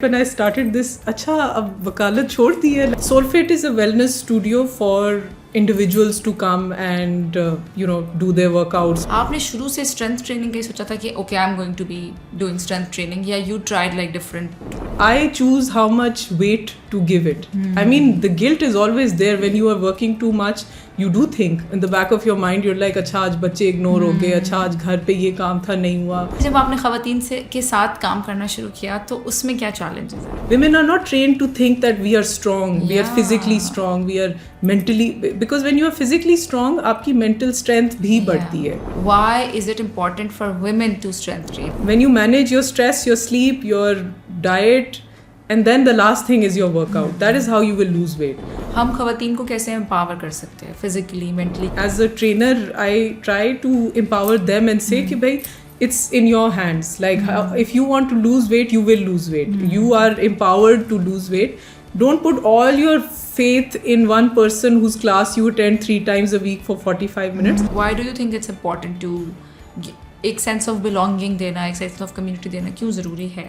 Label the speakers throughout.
Speaker 1: When I started this, अच्छा अब वकालत छोड़ दी है. Soulfit is a wellness studio for individuals to come and do their workouts.
Speaker 2: आपने शुरू से स्ट्रेंथ ट्रेनिंग का ही सोचा था कि okay I am going to be doing strength training या you tried like different?
Speaker 1: I choose how much weight to give it. I mean, the guilt is always there when you are working too much. You do think in the back of your mind, you're like, अच्छा आज बच्चे ignore हो गए, अच्छा आज घर पे ये काम था नहीं हुआ.
Speaker 2: जब आपने ख़वातीन से के साथ काम करना शुरू किया तो उसमें क्या चैलेंजेस हैं?
Speaker 1: Women are not trained to think that we are strong, we are physically strong, we are mentally, because when you are physically strong, आपकी mental strength भी बढ़ती है.
Speaker 2: Why is it important for women to strength train?
Speaker 1: When you manage your stress, your sleep, your diet, and then the last thing is your workout. That is how you will lose weight.
Speaker 2: हम ख़वातीन को कैसे empower कर सकते हैं physically mentally?
Speaker 1: As a trainer, I try to empower them and say कि भाई it's in your hands. Like if you want to lose weight, you will lose weight. You are empowered to lose weight. Don't put all your faith in one person whose class you attend 3 times a week for 45 minutes.
Speaker 2: Why do you think it's important to एक sense of belonging देना, एक sense of community देना क्यों ज़रूरी है?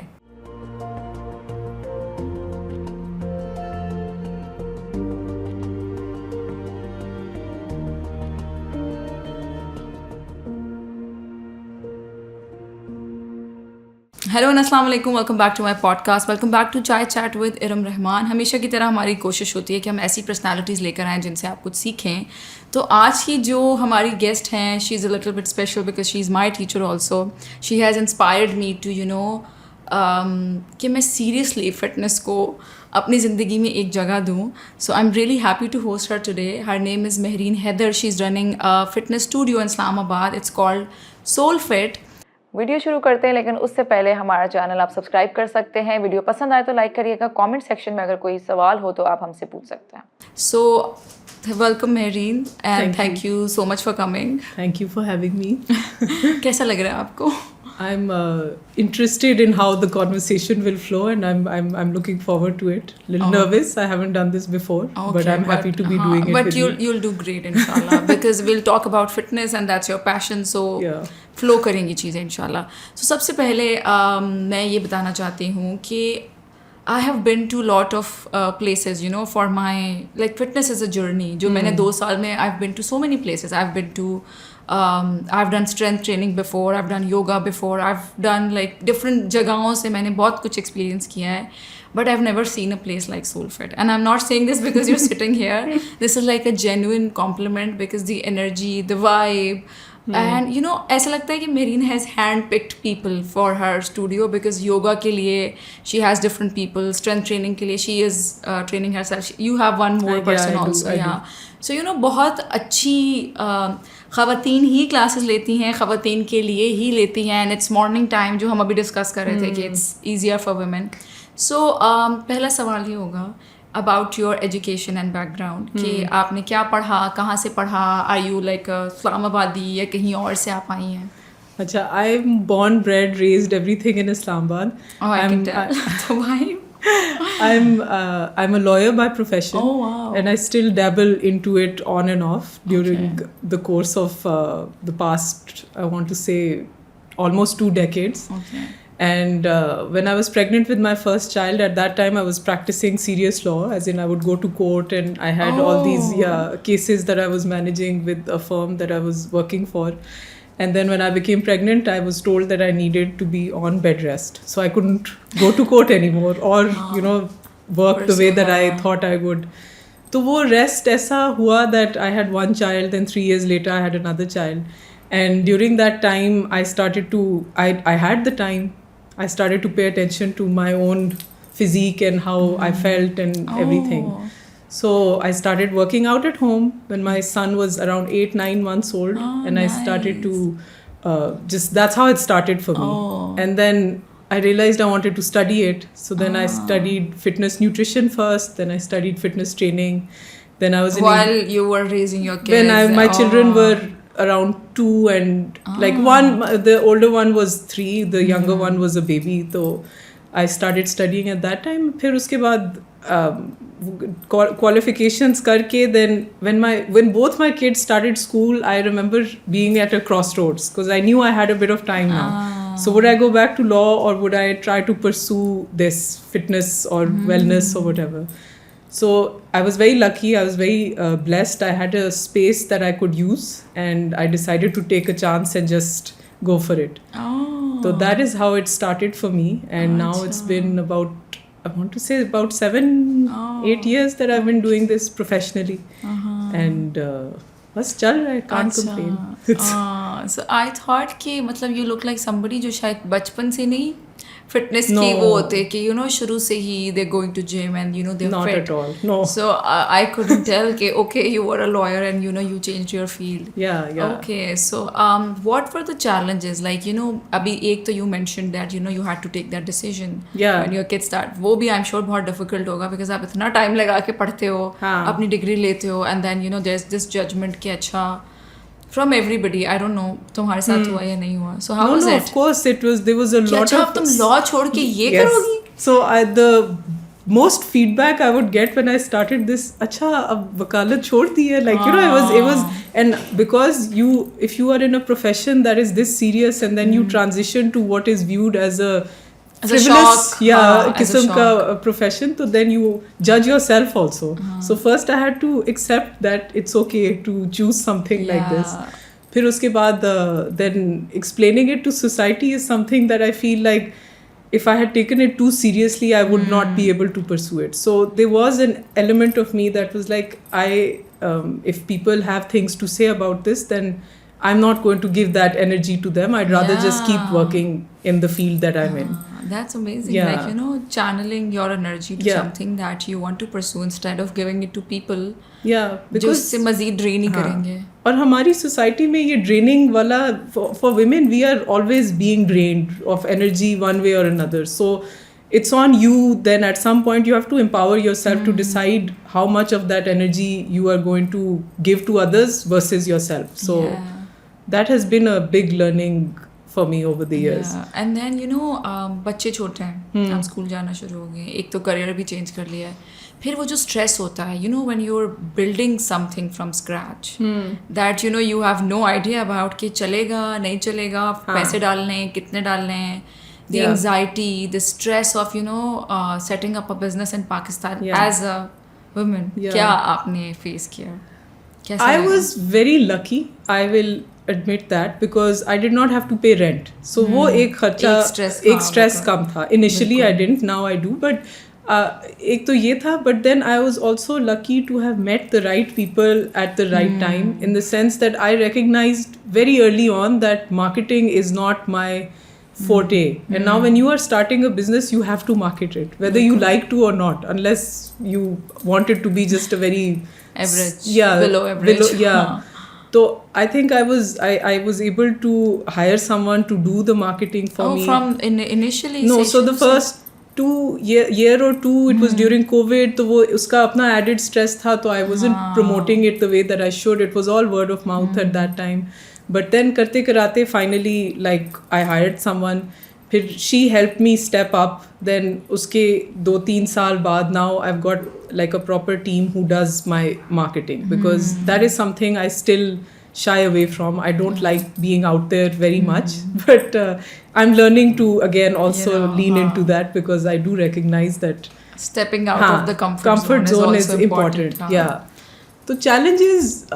Speaker 2: Hello and अस्सलाम वालेकुम, welcome back to my podcast, welcome back to Chai chat with Iram Rahman. हमेशा की तरह हमारी कोशिश होती है कि हम ऐसी पर्सनालिटीज़ लेकर आएँ जिनसे आप कुछ सीखें. तो आज की जो हमारी गेस्ट हैं, she is a little bit special because she is my teacher also. She has inspired me to कि मैं सीरियसली फ़िटनेस को अपनी ज़िंदगी में एक जगह दूँ. So I am really happy to host her today. Her name is Mehreen Haider. She is running a fitness studio in Islamabad. It's called Soulfit. Video शुरू करते हैं, लेकिन उससे पहले हमारा चैनल आप सब्सक्राइब कर सकते हैं. वीडियो पसंद आए तो लाइक करिएगा. कमेंट सेक्शन में अगर कोई सवाल हो तो आप हमसे पूछ सकते हैं. So welcome Mehreen and thank you so much for coming.
Speaker 1: Thank you for having me.
Speaker 2: कैसा लग रहा है आपको?
Speaker 1: I'm interested in how the conversation will flow, and I'm looking forward to it. Little nervous. I haven't done this before, but I'm happy to be doing it.
Speaker 2: But
Speaker 1: with
Speaker 2: you'll do great inshallah because we'll talk about fitness and that's your passion. So flow करेंगी चीज़ें इंशाल्लाह. So सबसे पहले मैं ये बताना चाहती हूँ कि I have been to lot of places, for my fitness is a journey. जो मैंने 2 साल में I've been to so many places. I've been to I've done strength training before, I've done yoga before, I've done different जगहों से मैंने बहुत कुछ experience किया है. But I've never seen a place like Soulfit. And I'm not saying this because you're sitting here. This is like a genuine compliment because the energy, the vibe. And ऐसा लगता है कि Mehreen has hand-picked people for her studio because yoga के लिए she has different people, strength training के लिए she is training herself. You have one more person also. So बहुत अच्छी ख़वातीन ही क्लासेस लेती हैं, ख़वातीन के लिए ही लेती हैं. एंड इट्स मॉर्निंग टाइम जो हम अभी डिस्कस कर रहे थे कि इट्स ईजियर फॉर वुमेन. सो पहला सवाल ये होगा about your education and background कि आपने क्या पढ़ा, कहाँ से पढ़ा, आर यू इस्लामाबादी या कहीं और से आप आई हैं?
Speaker 1: अच्छा, I'm born, bred, raised everything in Islamabad.
Speaker 2: Oh, I can tell. So why?
Speaker 1: I'm a lawyer by profession.
Speaker 2: Oh, wow.
Speaker 1: And I still dabble into it on and off during the course of the past, I want to say, almost 2 decades.
Speaker 2: Okay.
Speaker 1: And when I was pregnant with my first child, at that time I was practicing serious law, as in I would go to court and I had all these cases that I was managing with a firm that I was working for. And then when I became pregnant, I was told that I needed to be on bed rest. So I couldn't go to court anymore or, work the way that I thought I would. So wo rest aisa hua that I had one child, then 3 years later I had another child. And during that time, I started to, I had the time. I started to pay attention to my own physique and how I felt and everything. So I started working out at home when my son was around 8-9 months old. And I started to that's how it started for me. And then I realized I wanted to study it. So then I studied fitness nutrition first. Then I studied fitness training. Then I was
Speaker 2: while you were raising your kids.
Speaker 1: When my children were around 2 and the older one was 3, the younger one was a baby. So I started studying at that time. फिर उसके बाद qualifications करके, then when both my kids started school, I remember being at a crossroads because I knew I had a bit of time now. So would I go back to law, or would I try to pursue this fitness or wellness or whatever? So I was very lucky. I was very blessed. I had a space that I could use, and I decided to take a chance and just go for it. So that is how it started for me. And now it's been about, I want to say about 7-8 years that I've been doing this professionally. And बस चल रहा है, can't complain.
Speaker 2: So I thought कि मतलब you look like somebody जो शायद बचपन से नहीं फिटनेस की वो होते कि you know शुरू से ही they're going to gym and you know they're
Speaker 1: Not
Speaker 2: fit.
Speaker 1: at all. No.
Speaker 2: So I couldn't tell कि okay you were a lawyer and you know you changed your field.
Speaker 1: Yeah.
Speaker 2: Okay, so what were the challenges? Like you know अभी एक तो you mentioned that you know you had to take that decision when your kids start. वो भी I'm sure बहुत difficult होगा because आप इतना time लगा के पढ़ते हो, अपनी degree लेते हो, and then you know there's this judgment कि अच्छा from everybody. I don't know तुम्हारे साथ हुआ या नहीं हुआ. So how was it?
Speaker 1: Of course it was. There was a lot
Speaker 2: अच्छा अब तुम law छोड़ के ये करोगी?
Speaker 1: So the most feedback I would get when I started this, अच्छा अब वकालत छोड़ दी है, like you know it was and because if you are in a profession that is this serious and then you transition to what is viewed as a frivolous किस्म का profession, तो then you judge yourself also. So first I had to accept that it's okay to choose something like this. फिर उसके बाद then explaining it to society is something that I feel like if I had taken it too seriously, I would not be able to pursue it. So there was an element of me that was like, if people have things to say about this, then I'm not going to give that energy to them. I'd rather just keep working in the field that I'm in.
Speaker 2: That's amazing. Like, you know, channeling your energy to something that you want to pursue instead of giving it to people.
Speaker 1: Yeah, because
Speaker 2: जो उससे मज़ीद drain ही करेंगे.
Speaker 1: और हमारी society में ये draining वाला, for women, we are always being drained of energy one way or another. So it's on you. Then at some point you have to empower yourself to decide how much of that energy you are going to give to others versus yourself. So that has been a big learning for me over the years.
Speaker 2: And then you know बच्चे छोटे हैं, हम school जाना शुरू हो गए, एक तो करियर भी चेंज कर लिया है, फिर वो जो स्ट्रेस होता है, you know when you're building something from scratch, that you know you have no idea about कि चलेगा नहीं चलेगा, पैसे डालने हैं कितने डालने हैं, the anxiety, the stress of you know setting up a business in Pakistan as a woman. क्या आपने face किया?
Speaker 1: I was very lucky. I will admit that because I did not have to pay rent. So वो एक खर्चा, एक stress कम था. Initially I didn't, now I do. But एक तो ये था. But then I was also lucky to have met the right people at the right time, in the sense that I recognized very early on that marketing is not my forte. And now when you are starting a business, you have to market it, whether you like to or not, unless you want it to be just a very
Speaker 2: average, below average.
Speaker 1: So I think I was able to hire someone to do the marketing for me.
Speaker 2: From initially?
Speaker 1: No, so the first year or two, it was during COVID, तो वो उसका अपना added stress था, तो I wasn't promoting it the way that I should. It was all word of mouth at that time. But then करते कराते finally like I hired someone. फिर she helped me step up. Then उसके 2-3 साल बाद now I've got like a proper team who does my marketing, because that is something I still shy away from. I don't like being out there very much, but I'm learning to again also lean into that, because I do recognize that
Speaker 2: stepping out of the comfort
Speaker 1: zone
Speaker 2: is also important.
Speaker 1: So challenges,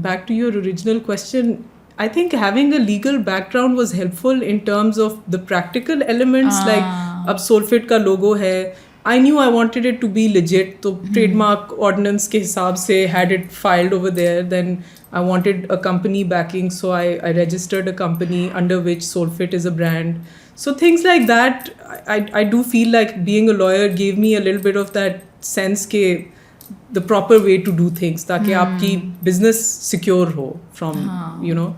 Speaker 1: back to your original question, I think having a legal background was helpful in terms of the practical elements. Like अब Solfit का logo है, I knew I wanted it to be legit, तो trademark ordinance के हिसाब से had it filed over there. Then I wanted a company backing, so I registered a company under which Solfit is a brand. So things like that, I do feel like being a lawyer gave me a little bit of that sense के the proper way to do things, ताकि आपकी business secure हो from you know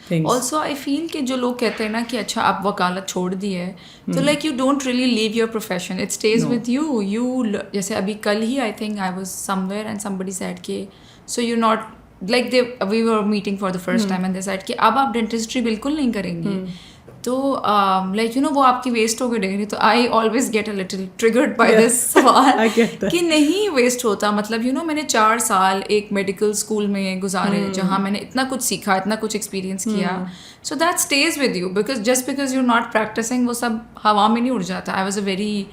Speaker 1: things.
Speaker 2: Also I feel कि जो लोग कहते हैं ना कि अच्छा आप वकालत छोड़ दी है, तो like you don't really leave your profession, it stays with you. जैसे अभी कल ही I think I was somewhere and somebody said कि so you're not like we were meeting for the first time and they said कि अब आप dentistry बिल्कुल नहीं करेंगी. तो लाइक यू नो वो आपकी वेस्ट हो गई डिग्री, तो I always get a little triggered by this सवाल कि नहीं वेस्ट होता, मतलब यू नो मैंने 4 साल एक मेडिकल स्कूल में गुजारे जहाँ मैंने इतना कुछ सीखा, इतना कुछ एक्सपीरियंस किया, so that stage with you, because just because you are not practicing वो सब हवा में नहीं उड़ जाता. I was a very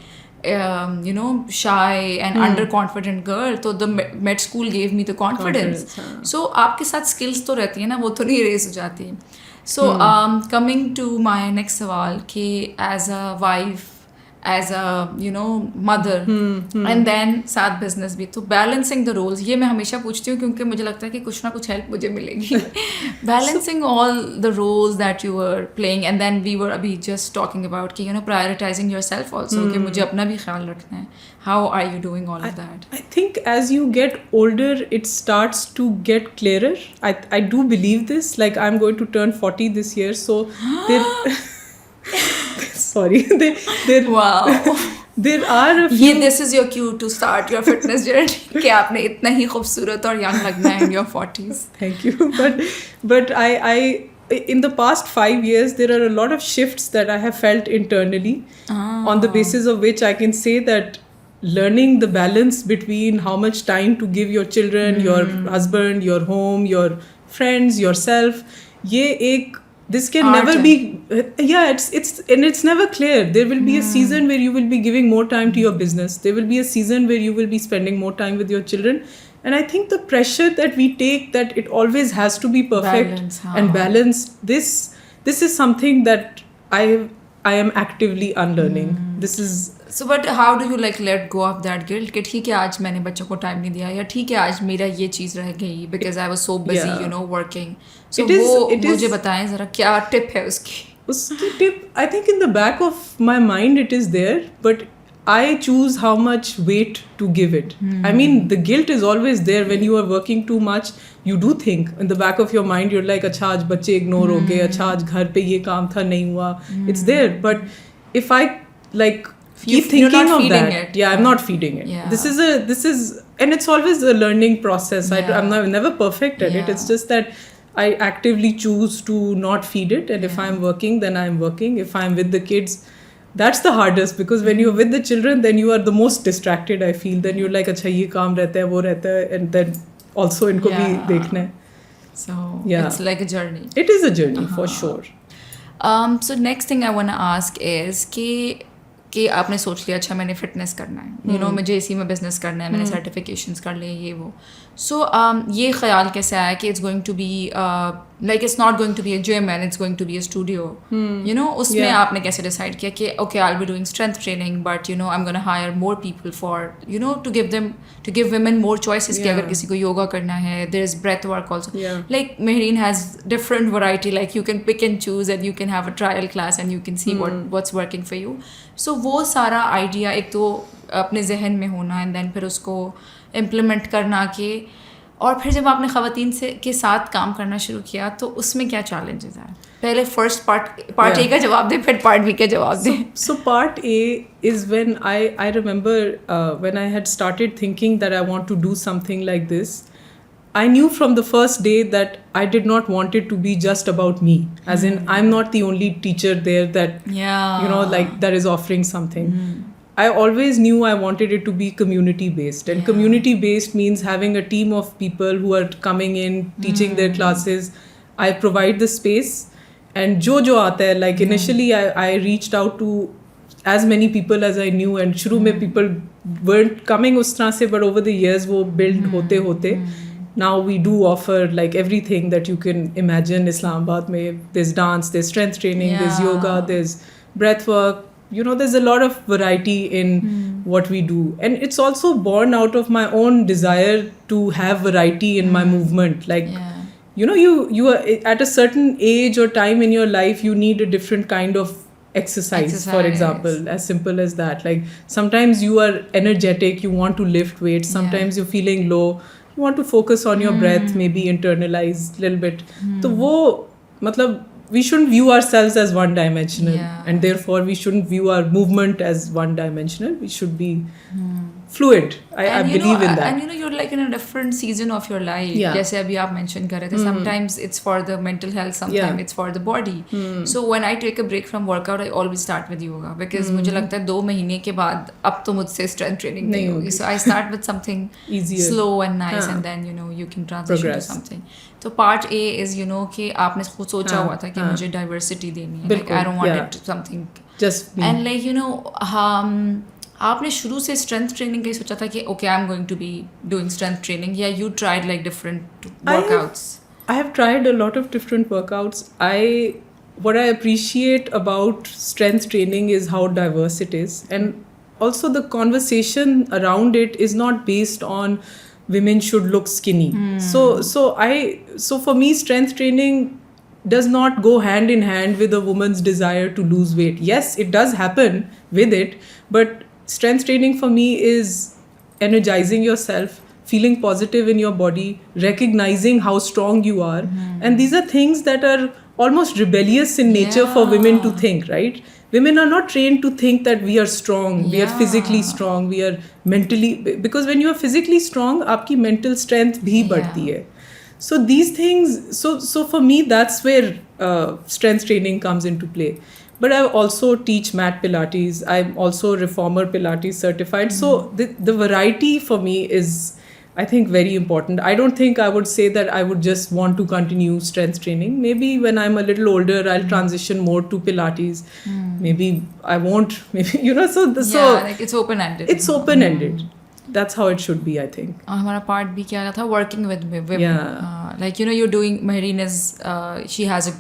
Speaker 2: you know shy and underconfident girl, so the med school gave me the confidence. So आपके साथ skills तो रहती है ना, वो तो नहीं erase हो जाती. So coming to my next सवाल कि as a wife, as a you know mother, and then साथ business भी, तो balancing the roles, ये मैं हमेशा पूछती हूँ क्योंकि मुझे लगता है कि कुछ ना कुछ help मुझे मिलेगी. Balancing all the roles that you were playing, and then we were अभी just talking about कि you know prioritizing yourself also, कि मुझे अपना भी ख्याल रखना है. How are you doing all of that?
Speaker 1: I think as you get older, it starts to get clearer. I do believe this. Like I'm going to turn 40 this year, so sorry,
Speaker 2: wow.
Speaker 1: There are a few.
Speaker 2: This is your cue to start your fitness journey. कि आपने इतना ही खूबसूरत और young लगना है in your 40s.
Speaker 1: Thank you, but I in the past 5 years there are a lot of shifts that I have felt internally, on the basis of which I can say that learning the balance between how much time to give your children, your husband, your home, your friends, yourself, this can never be it's never clear. There will be a season where you will be giving more time to your business, there will be a season where you will be spending more time with your children, and I think the pressure that we take that it always has to be perfect and balanced, this is something that I am actively unlearning. This is
Speaker 2: so, but how do you like let go of that guilt कि ठीक है आज मैंने बच्चों को time नहीं दिया, या ठीक है आज मेरा ये चीज़ रह गई because I was so busy you know working. So वो मुझे बताएं ज़रा क्या टिप है उसकी
Speaker 1: tip. I think in the back of my mind it is there, but I choose how much weight to give it. I mean, the guilt is always there when you are working too much. You do think in the back of your mind, you're like, अच्छा आज बच्चे ignore हो गए, अच्छा आज घर पे ये काम था नहीं हुआ. It's there, but if I like keep thinking of that, I'm not feeding it. This is, and it's always a learning process. I'm never perfect at it. It's just that I actively choose to not feed it, and if I'm working, then I'm working. If I'm with the kids, that's the hardest, because when you're with the children, then you are the most distracted, I feel. Then you're like, अच्छा ये काम रहता है, वो रहता है, and then also इनको भी देखना है.
Speaker 2: So it's like a journey.
Speaker 1: It is a journey for sure.
Speaker 2: So next thing I want to ask is कि आपने सोच लिया अच्छा मैंने फिटनेस करना है, यू नो मुझे इसी में बिजनेस करना है, मैंने सर्टिफिकेशंस कर लिए ये वो. सो ये ख्याल कैसे आया कि it's going to be like it's not going to be a gym and it's going to be a studio, you know उसमें आपने कैसे डिसाइड किया कि okay I will be doing strength training but you know I am gonna hire more people for you know to give women more choices कि अगर किसी को yoga करना है, there is breath work also, like Mehreen has different variety, like you can pick and choose and you can have a trial class and you can see what's working for you. So वो सारा idea एक तो अपने जहन में होना and then फिर उसको इम्प्लीमेंट करना के, और फिर जब आपने ख़वातीन के साथ काम करना शुरू किया तो उसमें क्या चैलेंजेस आए? पहले फर्स्ट पार्ट ए का जवाब दें, फिर पार्ट बी का जवाब दें.
Speaker 1: So part A is when I remember when I had started thinking that I want to do something like this. I knew from the first day that I did not want it to be just about me. As in, I'm not the only teacher there that, you know, like that is offering something. I always knew I wanted it to be community-based. And community-based means having a team of people who are coming in, teaching their classes. I provide the space. And jo aata hai, like initially I reached out to as many people as I knew. And shuru mein people weren't coming us tarah se, but over the years wo build hote. Now we do offer like everything that you can imagine. Islamabad mein there's dance, there's strength training, there's yoga, there's breath work. You know, there's a lot of variety in what we do. And it's also born out of my own desire to have variety in my movement. Like, you know, you are at a certain age or time in your life, you need a different kind of exercise. For example, as simple as that. Like, sometimes you are energetic, you want to lift weights. Sometimes you're feeling low, you want to focus on your breath, maybe internalize a little bit. So, wo, matlab, we shouldn't view ourselves as one dimensional,
Speaker 2: Yeah.
Speaker 1: and therefore we shouldn't view our movement as one dimensional. We should be fluid. I believe in that.
Speaker 2: And you know, you're like in a different season of your life.
Speaker 1: Yeah.
Speaker 2: जैसे अभी आप mention कर रहे थे, sometimes it's for the mental health, sometimes it's for the body. So when I take a break from workout, I always start with yoga because मुझे लगता है 2 महीने के बाद अब तो मुझसे strength training नहीं होगी. So I start with something
Speaker 1: Easier.
Speaker 2: slow and nice, and then you know you can transition
Speaker 1: Progress.
Speaker 2: to something. तो part A is you know कि आपने खुद सोचा हुआ था कि मुझे diversity देनी है. Like I don't want it something.
Speaker 1: Just me.
Speaker 2: And like you know आपने शुरू से स्ट्रेंथ ट्रेनिंग का ही सोचा था कि okay I am going to be doing strength training या you tried like different workouts?
Speaker 1: I have tried a lot of different workouts. What I appreciate about strength training is how diverse it is, and also the conversation around it is not based on women should look skinny. So for me, strength training does not go hand in hand with a woman's desire to lose weight. Yes, it does happen with it, but strength training for me is energizing yourself, feeling positive in your body, recognizing how strong you are. And these are things that are almost rebellious in nature for women to think, right? Women are not trained to think that we are strong, we are physically strong, we are mentally, because when you are physically strong, आपकी mental strength भी बढ़ती है. So these things, so for me, that's where strength training comes into play. But I also teach mat Pilates. I'm also reformer Pilates certified. So the variety for me is, I think, very important. I don't think I would say that I would just want to continue strength training. Maybe when I'm a little older, I'll transition more to Pilates. Maybe I won't. Maybe, you know, so
Speaker 2: like it's open-ended.
Speaker 1: It's open-ended. That's how it should be, I think.
Speaker 2: हमारा part भी क्या था, working with women. Like you know, you're doing, Mehreen is she has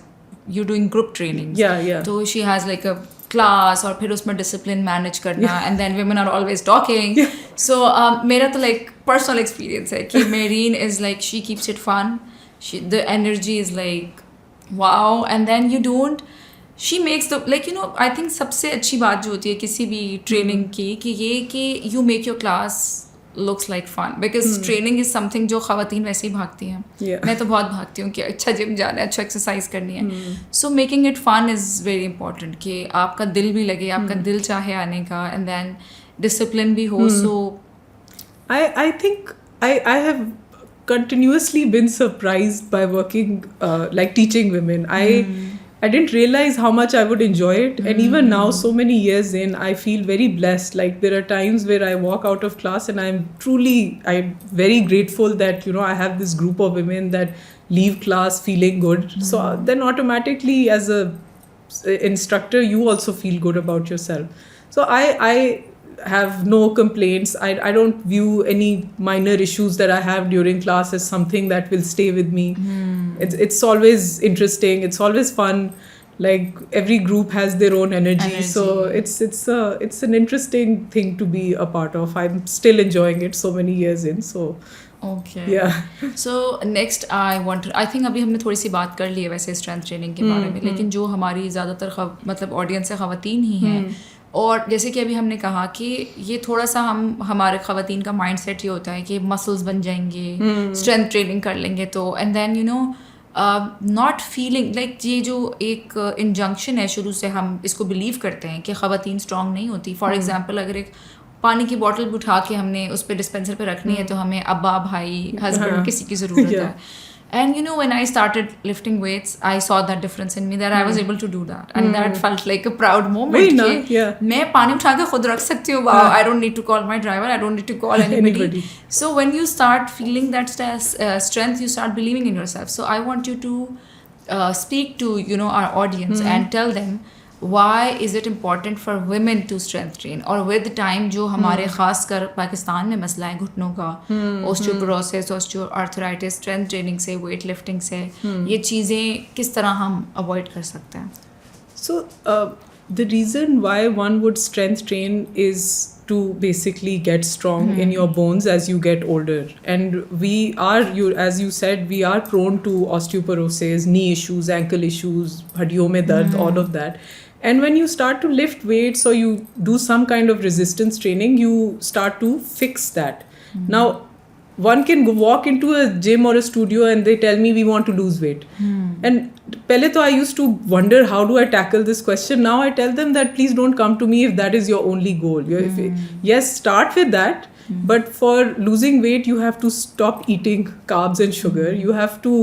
Speaker 2: you're doing group training.
Speaker 1: Yeah.
Speaker 2: So she has like a class और फिर उसमें discipline manage करना, and then women are always talking. So मेरा तो like personal experience है कि Mehreen is like she keeps it fun. The energy is like wow, and then you don't. She makes the like you know I think सबसे अच्छी बात जो होती है किसी भी training की कि ये कि you make your class looks like fun because training is something जो ख़वातीन वैसे ही भागती हैं. मैं तो बहुत भागती हूँ कि अच्छा जिम जाना है, अच्छा एक्सरसाइज करनी है. So making it fun is very important कि आपका दिल भी लगे, आपका दिल चाहे आने का, and then discipline भी हो. So
Speaker 1: I think I have continuously been surprised by working like teaching women. I didn't realize how much I would enjoy it. And even now, so many years in, I feel very blessed. Like there are times where I walk out of class and I'm very grateful that, you know, I have this group of women that leave class feeling good. So then automatically as a instructor, you also feel good about yourself. So I have no complaints. I don't view any minor issues that I have during class as something that will stay with me. It's always interesting. It's always fun. Like every group has their own energy. So it's an interesting thing to be a part of. I'm still enjoying it so many years in. So
Speaker 2: okay.
Speaker 1: Yeah.
Speaker 2: So next I think अभी हमने थोड़ी सी बात कर ली है वैसे strength training के बारे में, लेकिन जो हमारी ज़्यादातर मतलब ऑडियंस है ख़वातीन ही हैं. और जैसे कि अभी हमने कहा कि ये थोड़ा सा हमारे ख़वातीन का माइंड सेट ये होता है कि मसल्स बन जाएंगे, स्ट्रेंथ ट्रेनिंग कर लेंगे तो, and then you know not feeling like ये जो एक इंजंक्शन है शुरू से हम इसको बिलीव करते हैं कि ख़वातीन स्ट्रॉन्ग नहीं होती. फॉर एग्जांपल अगर एक पानी की बॉटल भी उठा के हमने उस पर डिस्पेंसर पे रखनी है तो हमें अब्बा, भाई, हस्बैंड किसी की ज़रूरत है. And you know, when I started lifting weights, I saw that difference in me that I was able to do that, and that felt like a proud moment. मैं पानी उठा के खुद रख सकती हूँ. Wow, I don't need to call my driver. I don't need to call anybody. So when you start feeling that strength, you start believing in yourself. So I want you to speak to our audience and tell them why is it important for women to strength train. और with time जो हमारे ख़ास कर पाकिस्तान में मसला है घुटनों का, osteoporosis, osteoarthritis, strength training से, weight lifting से, ये चीज़ें किस तरह हम avoid कर सकते हैं?
Speaker 1: So the reason why one would strength train is to basically get strong in your bones as you get older. And we are, as you said, we are prone to osteoporosis, knee issues, ankle issues, हड्डियों में दर्द, all of that. And when you start to lift weights or you do some kind of resistance training, you start to fix that. Now, one can walk into a gym or a studio and they tell me we want to lose weight. And pehle to I used to wonder how do I tackle this question. Now I tell them that please don't come to me if that is your only goal. Yes, start with that. But for losing weight, you have to stop eating carbs and sugar. You have to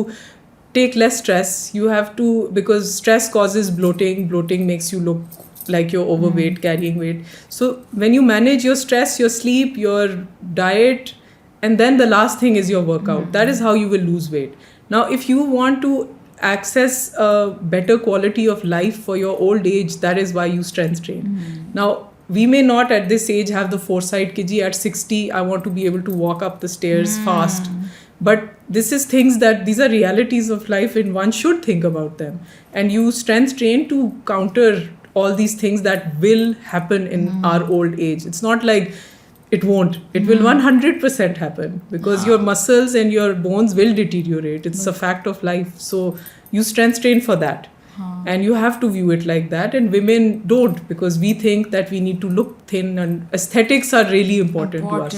Speaker 1: take less stress. You have to, because stress causes bloating. Bloating makes you look like you're overweight, carrying weight. So when you manage your stress, your sleep, your diet, and then the last thing is your workout, that is how you will lose weight. Now, if you want to access a better quality of life for your old age, that is why you strength train. Now, we may not at this age have the foresight ki ji at 60 I want to be able to walk up the stairs fast. But this is things that these are realities of life and one should think about them. And you strength train to counter all these things that will happen in our old age. It's not like it won't. It will 100% happen because your muscles and your bones will deteriorate. It's a fact of life. So you strength train for that. And you have to view it like that. And women don't, because we think that we need to look thin, and aesthetics are really important to us.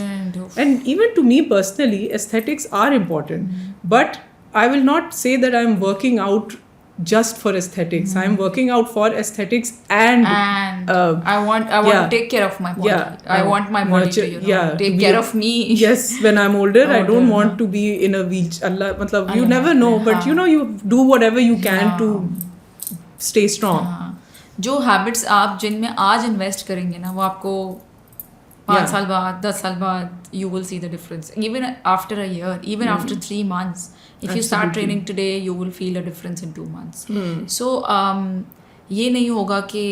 Speaker 1: And even to me personally, aesthetics are important. But I will not say that I'm working out just for aesthetics. I'm working out for aesthetics and
Speaker 2: I want to take care of my body. I want my body to take care of me.
Speaker 1: Yes, when I'm older, I don't want to be in a wheelchair. Allah, you never know, but you do whatever you can to stay strong.
Speaker 2: जो habits आप जिनमें आज invest करेंगे ना, वो आपको 5 साल बाद, 10 साल बाद, you will see the difference. Even after a year, even after 3 months, if you start training today, you will feel a difference in 2 months. So ये नहीं होगा कि,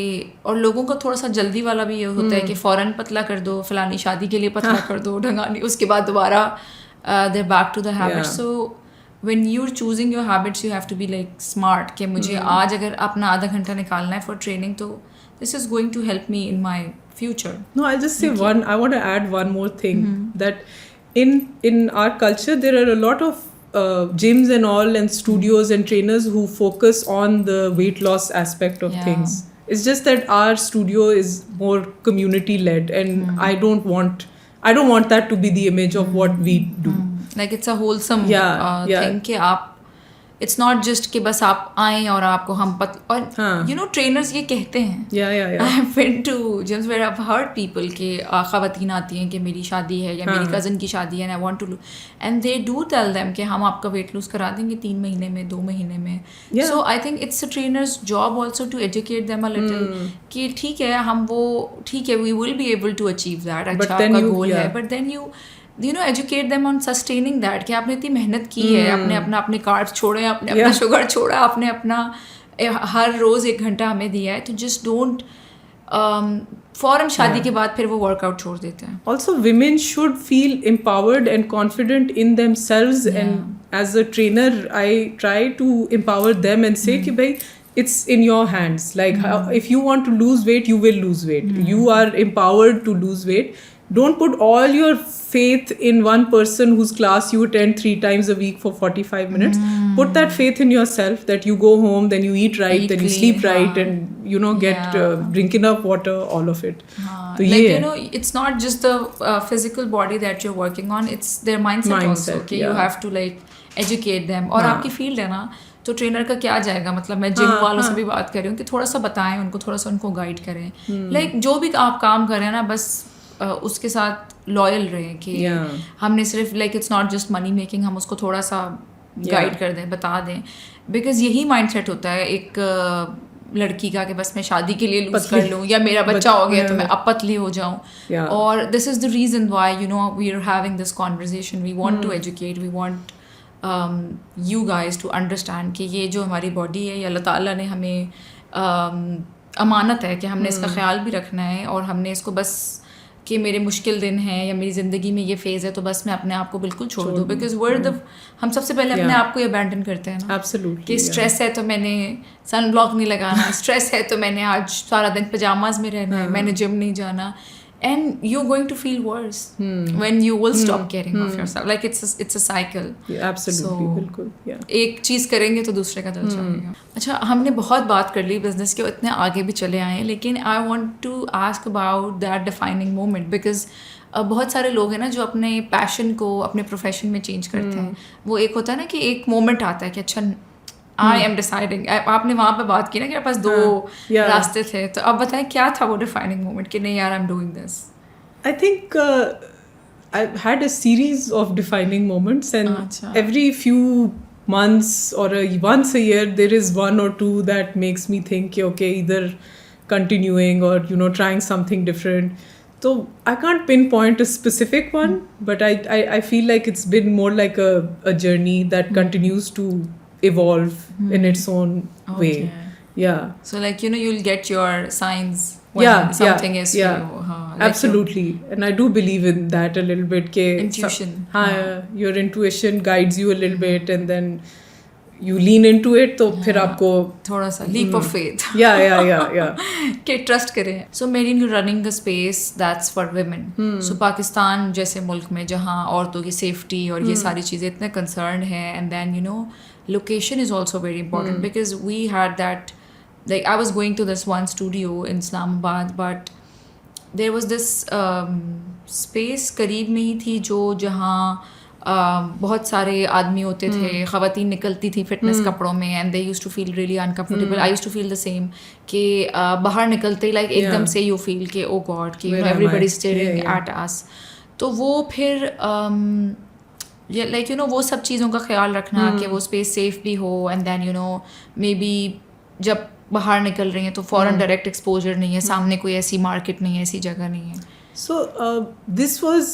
Speaker 2: और लोगों का थोड़ा सा जल्दी वाला भी ये होता है कि फ़ौरन पतला कर दो, फलानी शादी के लिए पतला कर दो, ढंगानी, उसके बाद दोबारा they're back to the habit. So when you're choosing your habits, you have to be like smart कि मुझे आज अगर अपना आधा घंटा निकालना है for training, तो this is going to help me in my future.
Speaker 1: No, I'll just say I want to add one more thing, that in our culture there are a lot of gyms and all and studios and trainers who focus on the weight loss aspect of things. It's just that our studio is more community led, and I don't want that to be the image of what we do.
Speaker 2: Like it's a wholesome thing कि आप, it's not just कि बस आप आएँ और आपको हम और trainers ये कहते हैं. I have been to gyms where I've heard people कि ख़वातीन आती हैं कि मेरी शादी है या मेरी cousin की शादी है and I want to lose, and they do tell them कि हम आपका weight lose करा देंगे 3 महीने में, 2 महीने में. So I think it's a trainer's job also to educate them a little कि ठीक है, हम वो ठीक है, we will be able to achieve that, अच्छा आपका goal है, but then you know educate them on sustaining that कि आपने इतनी मेहनत की है, आपने अपने कार्ब्स छोड़े, आपने अपना शुगर छोड़ा, आपने अपना हर रोज़ 1 घंटा हमें दिया है, तो just don't फ़ौरन शादी के बाद फिर वो वर्कआउट छोड़ देते हैं.
Speaker 1: Also women should feel empowered and confident in themselves, and as a trainer I try to empower them and say कि भाई it's in your hands, like if you want to lose weight, you will lose weight. You are empowered to lose weight. Don't put all your faith in one person whose class you attend 3 times a week for 45 minutes. Put that faith in yourself, that you go home, then you eat right, then you sleep right, and get drink enough water, all of it. So
Speaker 2: like it's not just the physical body that you're working on, it's their mindset also. Okay, you have to like educate them. और आपकी field है ना, तो trainer का क्या जाएगा, मतलब मैं जिम वालों से भी बात कर रही हूँ कि थोड़ा सा बताएं उनको, थोड़ा सा उनको गाइड करें. लाइक जो भी आप काम कर रहे हैं ना, बस उसके साथ लॉयल रहें कि हमने सिर्फ like it's not just money making, हम उसको थोड़ा सा गाइड कर दें, बता दें. बिकॉज यही माइंडसेट होता है एक लड़की का कि बस मैं शादी के लिए लूज कर लूँ, या मेरा बच्चा हो गया तो मैं अब पतली हो जाऊँ. और this is the reason why we are having this conversation. We want to educate, we want you guys to understand कि ये जो हमारी बॉडी है, ये अल्लाह ताला ने हमें अमानत है कि हमने इसका ख्याल भी रखना है, और हमने इसको बस कि मेरे मुश्किल दिन हैं या मेरी ज़िंदगी में ये फेज़ है तो बस मैं अपने आप को बिल्कुल छोड़ दूँ. बिकॉज हम सबसे पहले अपने आप को अबैंडन करते हैं ना.
Speaker 1: Absolutely,
Speaker 2: कि स्ट्रेस है तो मैंने सन ब्लॉक नहीं लगाना, स्ट्रेस है तो मैंने आज सारा दिन पजामाज में रहना है, मैंने जिम नहीं जाना. and you're going to feel worse when you will stop caring of yourself. Like it's a cycle.
Speaker 1: Yeah, absolutely. बिल्कुल. Yeah.
Speaker 2: एक चीज़ करेंगे तो दूसरे का दिल चाहेगा. अच्छा, हमने बहुत बात कर ली बिजनेस के, इतने आगे भी चले आए हैं, लेकिन I want to ask about that defining moment, because बहुत सारे लोग हैं ना जो अपने पैशन को अपने प्रोफेशन में चेंज करते हैं. वो एक होता है ना कि एक मोमेंट आता है कि अच्छा आई एम डिसाइडिंग. आपने वहाँ पे बात की ना कि आपके पास दो रास्ते थे, तो अब बताएं क्या था वो डिफाइनिंग मोमेंट कि नहीं यार I am doing this.
Speaker 1: I think I've had a series of defining moments, and every few months or once a year there is one or two that makes me think, okay, either continuing or trying something different. So I can't pinpoint a specific one, but I feel like it's been more like a journey that continues to evolve in its own way. Yeah.
Speaker 2: So like you'll get your signs when something is for you. Like
Speaker 1: absolutely. And I do believe in that a little bit.
Speaker 2: Intuition.
Speaker 1: Your intuition guides you a little bit, and then you lean into it, तो फिर आपको
Speaker 2: थोड़ा सा leap of faith.
Speaker 1: Yeah.
Speaker 2: कि trust करें. So mainly you're running a space that's for women. So Pakistan जैसे मुल्क में जहाँ औरतों की safety और ये सारी चीज़ें इतने concerned हैं, and then location is also very important because we had that, like I was going to this one studio in Islamabad, but there was this space करीब में ही थी जो जहाँ बहुत सारे आदमी होते थे, ख़वातीन निकलती थी फिटनेस कपड़ों में, and they used to feel really uncomfortable. I used to feel the same कि बाहर निकलते ही लाइक एकदम से यू फील कि ओ गॉड कि एवरीबडी स्टेयरिंग एट अस. तो वो फिर लाइक वो सब चीज़ों का ख्याल रखना कि वो स्पेस सेफ भी हो, एंड देन मे बी जब बाहर निकल रही हैं तो फ़ौरन डायरेक्ट एक्सपोजर नहीं है, सामने कोई ऐसी मार्केट नहीं है, ऐसी जगह नहीं है.
Speaker 1: So this was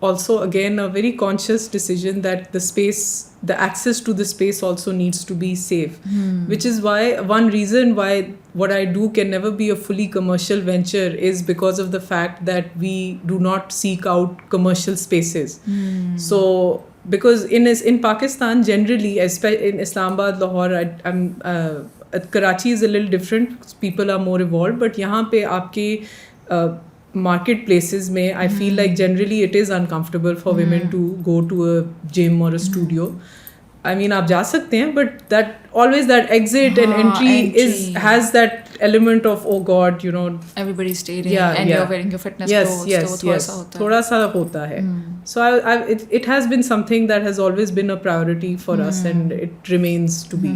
Speaker 1: also again a very conscious decision that the access to the space also needs to be safe, which is why one reason why what I do can never be a fully commercial venture is because of the fact that we do not seek out commercial spaces. So because in Pakistan generally, especially in Islamabad, Lahore, Karachi is a little different, people are more evolved, but यहाँ पे आपके marketplaces में I feel like generally it is uncomfortable for women to go to a gym or a studio. I mean आप जा सकते हैं, but that exit and entry has that element of oh god,
Speaker 2: everybody's staring and you're wearing your fitness clothes.
Speaker 1: Yes. थोड़ा सा होता है. So it has been something that has always been a priority for us, and it remains to be.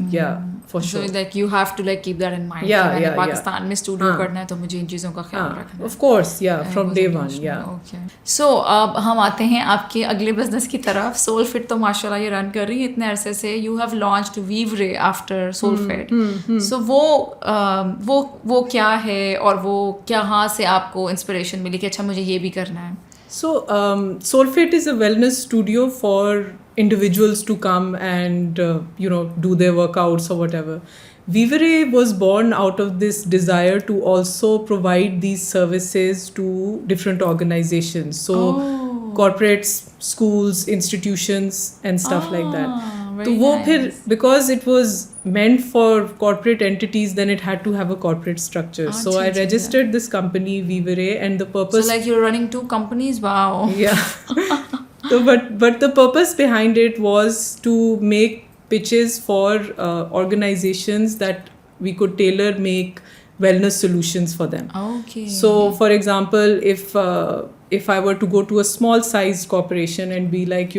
Speaker 1: For sure.
Speaker 2: So like you have to like keep that in mind. मैंने पाकिस्तान में studio करना है तो मुझे इन चीज़ों का ख्याल रखना है.
Speaker 1: Of course, from day one.
Speaker 2: Okay. So अब हम आते हैं आपके अगले बिजनेस की तरफ. Soulfit तो माशाल्लाह ये रन कर रही है इतने अरसे से. You have launched Vivre after Soulfit. So वो क्या है और वो कहाँ से आपको इंस्पिरेशन मिली कि अच्छा मुझे ये भी करना है?
Speaker 1: So Soulfit is a wellness studio for individuals to come and do their workouts or whatever. Vivre was born out of this desire to also provide these services to different organizations. So corporates, schools, institutions and stuff like that. तो वो फिर because it was meant for corporate entities, then it had to have a corporate structure. So I registered this company Vivre, and the purpose.
Speaker 2: So like you're running 2 companies, wow.
Speaker 1: Yeah. So but the purpose behind it was to make pitches for organizations that we could tailor make wellness solutions for them.
Speaker 2: Okay.
Speaker 1: So for example, if I were to go to a small sized corporation and be like,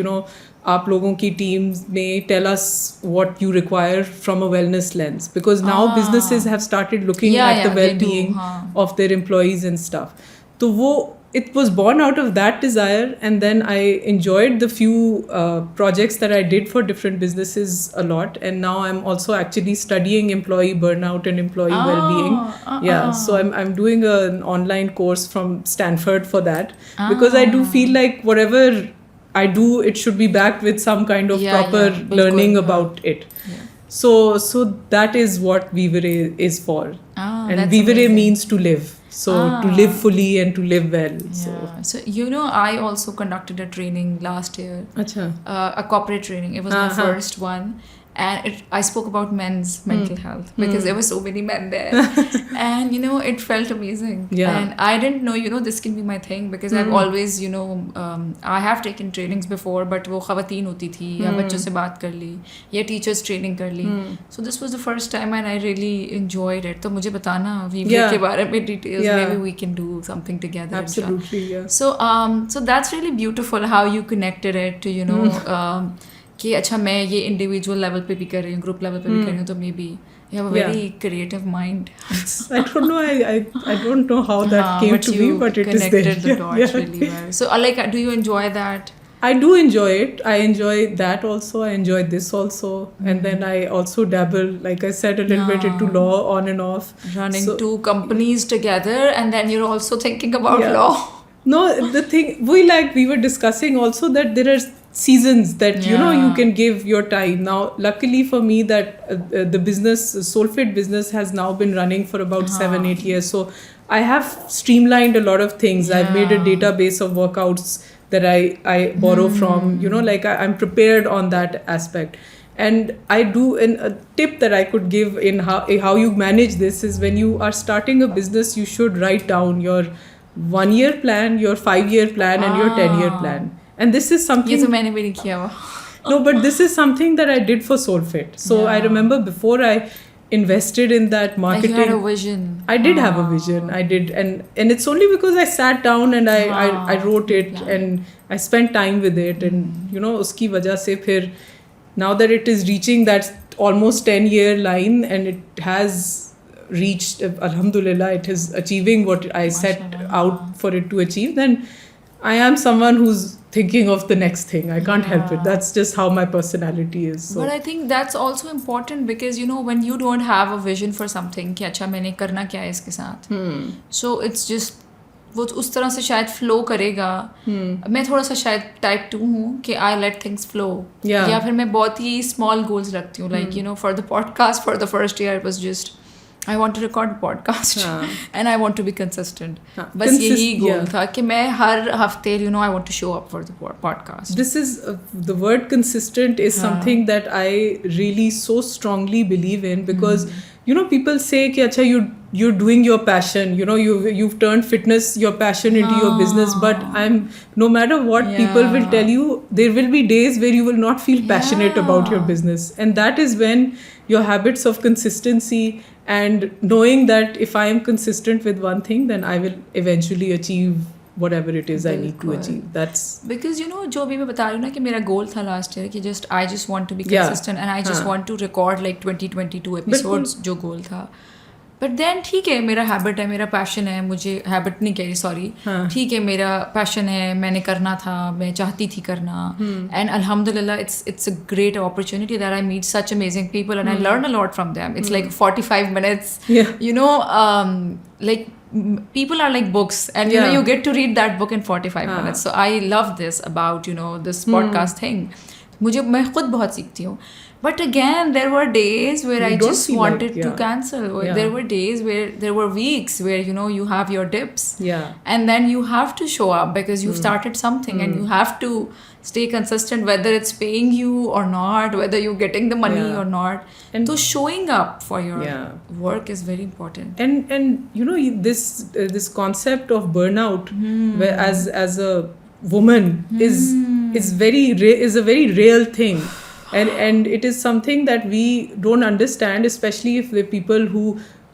Speaker 1: आप लोगों की teams में tell us what you require from a wellness lens, because now businesses have started looking at the well-being of their employees and stuff. तो वो it was born out of that desire, and then I enjoyed the few projects that I did for different businesses a lot, and now I'm also actually studying employee burnout and employee well-being. So I'm doing an online course from Stanford for that, because I do feel like whatever I do, it should be backed with some kind of proper learning about it. So that is what Vivre is for. And Vivre means to live. So to live fully and to live well.
Speaker 2: So I also conducted a training last year. A corporate training. It was my first one. and I spoke about men's mental health because there were so many men there. And you know, it felt amazing.
Speaker 1: Yeah.
Speaker 2: And I didn't know, you know, this can be my thing because I've always, you know, I have taken trainings before, but वो ख़वातीन होती थी या बच्चों से बात कर ली या teachers training कर ली. So this was the first time and I really enjoyed it. तो मुझे बताना VBA के बारे में details. Maybe we can do something together.
Speaker 1: Absolutely, yeah.
Speaker 2: So that's really beautiful how you connected it to, you know, कि अच्छा मैं ये इंडिविजुअल लेवल पे भी कर रही हूँ, ग्रुप लेवल पे भी कर रही हूँ, तो may be you have a very creative mind.
Speaker 1: I don't know. I don't know how that came to me, but it is there.
Speaker 2: But you connected the dots really well. So like, do you enjoy that?
Speaker 1: I do enjoy it. I enjoy that also. I enjoy this also. And then I also dabble, like I said, a little bit into law on and off.
Speaker 2: Running two companies together and then you're also thinking about law.
Speaker 1: No, the thing, we were discussing also that there are seasons that, you know, you can give your time. Now, luckily for me that the business, Soulfit business has now been running for about 7-8 years. So I have streamlined a lot of things. I've made a database of workouts that I borrow from, you know, like I'm prepared on that aspect. And I do, and a tip that I could give in how you manage this is when you are starting a business, you should write down your 1-year plan, your 5-year plan, and your 10-year plan. And this is something.
Speaker 2: ये तो मैंने भी नहीं किया हुआ.
Speaker 1: No, but this is something that I did for Soulfit. So I remember before I invested in that marketing.
Speaker 2: You had a vision.
Speaker 1: I did have a vision. I did, and it's only because I sat down and I wrote it and I spent time with it, and you know, उसकी वजह से फिर now that it is reaching that almost 10-year line and it has reached, alhamdulillah, it is achieving what I set out for it to achieve, then I am someone who's thinking of the next thing. I can't help it. That's just how my personality is. So.
Speaker 2: But I think that's also important because, you know, when you don't have a vision for something कि अच्छा मैंने करना क्या है इसके साथ, so it's just वो उस तरह से शायद फ्लो करेगा. मैं थोड़ा सा शायद टाइप 2 हूँ कि आई लेट थिंग्स फ्लो, या फिर मैं बहुत ही स्मॉल गोल्स रखती हूँ, like you know for the podcast for the first year it was just I want to record a podcast and I want to be consistent. बस यही गोल था कि मैं हर हफ्ते, you know, I want to show up for the podcast.
Speaker 1: This is the word consistent is something that I really so strongly believe in because you know, people say कि अच्छा you're doing your passion, you know, you've turned fitness your passion into your business, but no matter what people will tell you, there will be days where you will not feel passionate about your business, and that is when your habits of consistency and knowing that if I am consistent with one thing, then I will eventually achieve whatever it is I need to achieve. That's
Speaker 2: because, you know, जो भी मैं बता रही हूँ ना कि मेरा गोल था लास्ट ईयर कि I just want to be consistent and I just want to record like 20-22 episodes, जो गोल था. बट देन ठीक है, मेरा हैबिट है, मेरा पैशन है, मुझे हैबिट नहीं कह रही, सॉरी, ठीक है, मेरा पैशन है, मैंने करना था, मैं चाहती थी करना, एंड अल्हम्दुलिल्लाह it's a great opportunity that I meet such amazing people and I learn a lot from them. It's like 45 minutes, you know, like people are like books and you know you get to read that book in 45 minutes. So I love this about, you know, this podcast thing. मैं खुद बहुत सीखती हूँ. But again, there were days where I just wanted to cancel. There were days where there were weeks where, you know, you have your dips. And then you have to show up because you've started something and you have to stay consistent, whether it's paying you or not, whether you're getting the money or not. And so showing up for your work is very important.
Speaker 1: And you know, this concept of burnout, where as a woman is a very real thing. And it is something that we don't understand, especially if the people who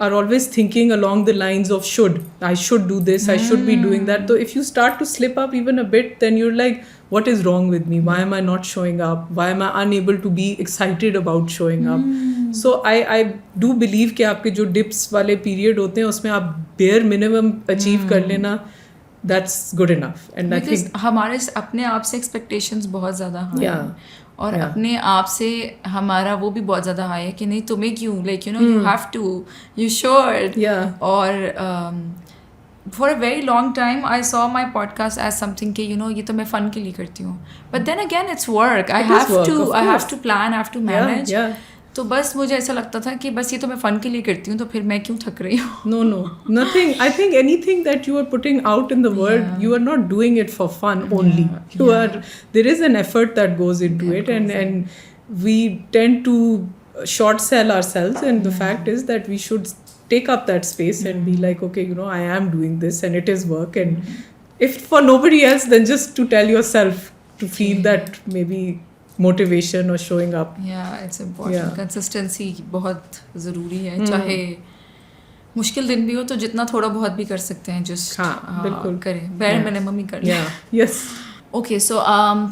Speaker 1: are always thinking along the lines of I should do this, I should be doing that. So if you start to slip up even a bit, then you're like, what is wrong with me? Why am I not showing up? Why am I unable to be excited about showing up? So I do believe कि आपके जो dips वाले period होते हैं उसमें आप bare minimum achieve कर लेना, that's good enough. And
Speaker 2: because
Speaker 1: I think
Speaker 2: हमारे अपने आप से expectations बहुत ज़्यादा high हैं. और अपने आप से हमारा वो भी बहुत ज़्यादा हाई है कि नहीं तुम्हें क्यों, like you know you have to, you should. और for a very long time I saw my podcast as something कि यू नो ये तो मैं फ़न के लिए करती हूँ, but then again it's work. I have to plan, I have to manage. तो बस मुझे ऐसा लगता था कि बस ये तो मैं फ़न के लिए करती हूँ, तो फिर मैं क्यों थक रही हूँ.
Speaker 1: No, nothing. I think anything that you are putting out in the world, you are not doing it for fun only. There is an effort that goes into it, and we tend to short sell ourselves, and the fact is that we should take up that space and be like, okay, you know, I am doing this and it is work, and if for nobody else, then just to tell yourself to feel that maybe motivation or showing up.
Speaker 2: Yeah, it's important. Consistency बहुत ज़रूरी है, चाहे मुश्किल दिन भी हो तो जितना थोड़ा बहुत भी कर सकते हैं, just
Speaker 1: बिल्कुल
Speaker 2: करें, bare minimum ही कर लें.
Speaker 1: Yes.
Speaker 2: ओके, सो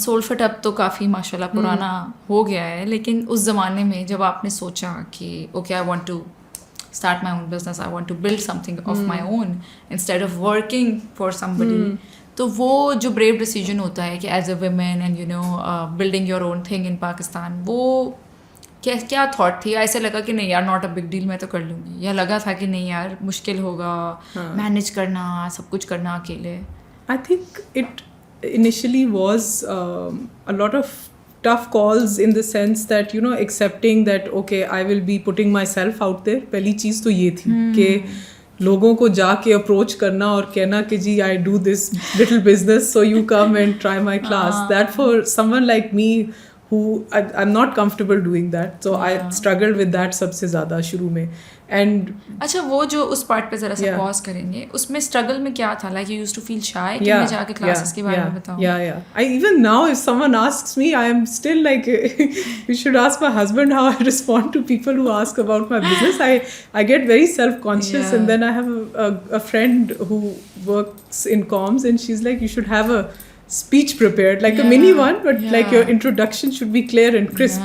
Speaker 2: सोलफिट अब तो काफ़ी माशाल्लाह पुराना हो गया है, लेकिन उस ज़माने में जब आपने सोचा कि okay I want to start my own business, I want to build something of my own instead of working for somebody, तो वो जो brave decision होता है कि as a woman and you know building your own thing in Pakistan, वो क्या thought थी? ऐसे लगा कि नहीं यार नॉट अ बिग डील, मैं तो कर लूँगी, या लगा था कि नहीं यार मुश्किल होगा मैनेज करना, सब कुछ करना अकेले?
Speaker 1: I think it initially was a lot of tough calls in the sense that, you know, accepting that okay, I will be putting myself out there. पहली चीज़ तो ये थी कि लोगों को जाके अप्रोच करना और कहना कि जी I do this little business so you come and try my class. That for someone like me who I'm not comfortable doing that, so I struggled with that सबसे ज़्यादा शुरू में. And
Speaker 2: अच्छा, वो जो उस पार्ट पे ज़रा सा पॉज करेंगे, उसमें स्ट्रगल में क्या था? Like you used to feel shy कि मैं जाके क्लासेस के बारे में बताऊँ?
Speaker 1: Yeah. I even now if someone asks me, I am still like you should ask my husband how I respond to people who ask about my business. I get very self-conscious, and then I have a friend who works in comms, and she's like, you should have a speech prepared, like a mini one, but like your introduction should be clear and crisp.